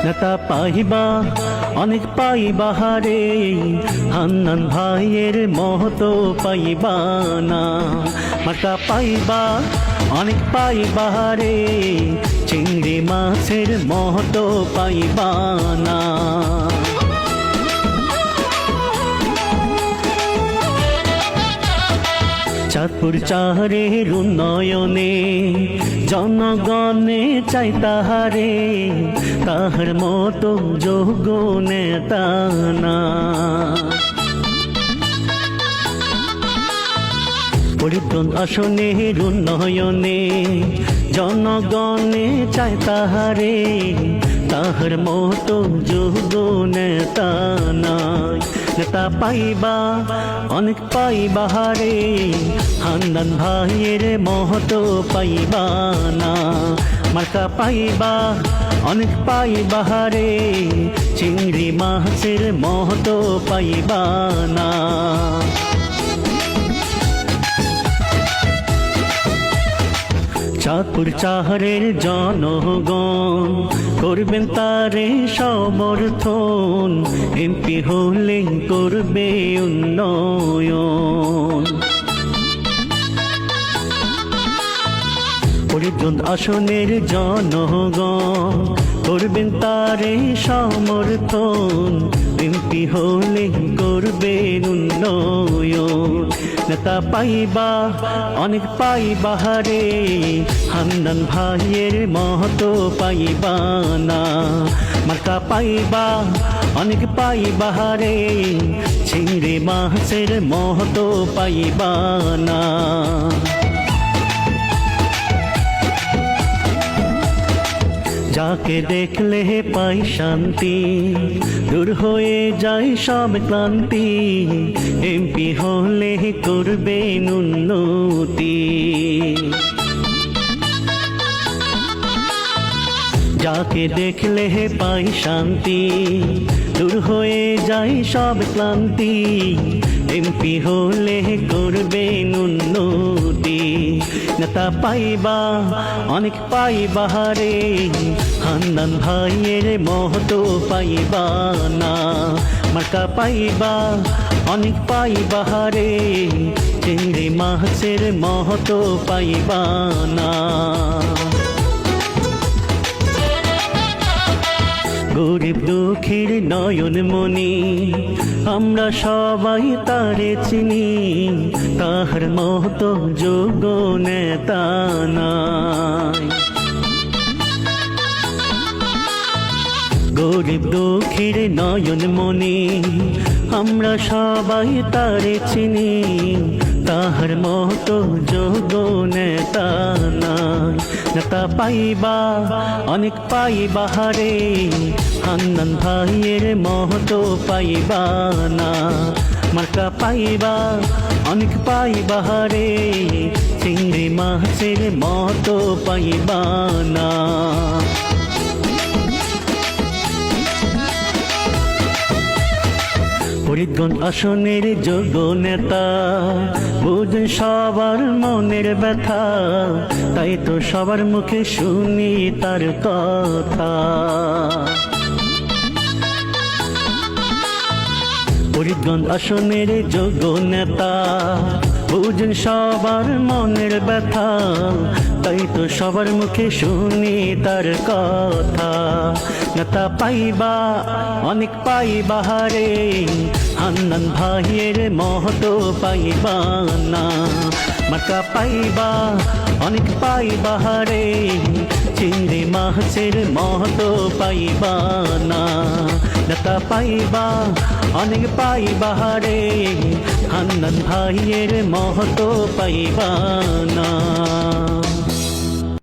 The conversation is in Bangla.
নেতা পাইবা অনেক পাইবা হারে, হান্নান ভাইয়ের মহতো পাইবা না। মার্কা পাইবা অনেক পাইবা হারে, চিংড়ি মাছের মহতো পাইবা না। চাঁদপুর চারের উন্নয়নে জনগণে চাই তাহারে, তাহার মতো যোগ্য নেতা না। ফরিদগঞ্জ আসনের উন্নয়নে জনগণে চাই তাহারে, তাহার মতো যোগ্য নেতা নাই। নেতা পাইবা অনেক পাইবা হারে, হান্নান ভাইয়ের মহতো পাইবা না। মার্কা পাইবা অনেক পাইবা হারে, চিংড়ি মাছের মহতো পাইবা না। চাঁদপুর চাহারের জনগণ করবেন তারে সমর্থন, এমপি হলে করবে উন্নয়ন। ফরিদগঞ্জ আসনের জনগণ করবেন তারে সমর্থন, এমপি হলে করবেন উন্নয়ন। নেতা পাইবা অনেক পাইবা হারে, হান্নান ভাইয়ের মহতো পাইবা না। মার্কা পাইবা অনেক পাইবা হারে, চিংড়ি মাছের মহতো পাইবা না। যাকে দেখলে পাই শান্তি, দূর হয়ে যায় সব ক্লান্তি, এমপি হলে করবেন উন্নতি। যাকে দেখলে পাই শান্তি, দূর হয়ে যায় সব ক্লান্তি, এমপি হলে করবেন উন্নতি। নেতা পাইবা অনেক পাইবা হারে, হান্নান ভাইয়ের মহতো পাইবা না। মার্কা পাইবা অনেক পাইবা হারে, চিংড়ি মাছের মহতো পাইবা না। গরিব দুঃখীর নয়ন মনি, আমরা সবাই তারে চিনি, তাহার মতো যোগ্য নেতা নাই। গরিব দুঃখীর নয়ন মনি, আমরা সবাই তারে চিনি, তাহার মতো যোগ্য নেতা নাই। নেতা পাইবা অনেক পাইবা হারে, হান্নান ভাইয়ের মহতো পাইবা না। মার্কা পাইবা অনেক পাইবা হারে, চিংড়ি মাছের মহতো পাইবা না। ফরিদগঞ্জ আসনের যোগ্য নেতা বুঝেন সবার মনের ব্যথা, তাই তো সবার মুখে শুনি তার কথা। ফরিদগঞ্জ আসনের যোগ্য নেতা বুঝেন সবার মনের ব্যথা, তাই তো সবার মুখে শুনি তার কথা। নেতা পাইবা অনেক পাইবা হারে, হান্নান ভাইয়ের মহতো পাইবা না। মার্কা পাইবা অনেক পাইবা হারে, চিংড়ি মাছের মহতো পাইবা না। নেতা পাইবা অনেক পাইবা হারে, হান্নান ভাইয়ের মহতো পাইবা না।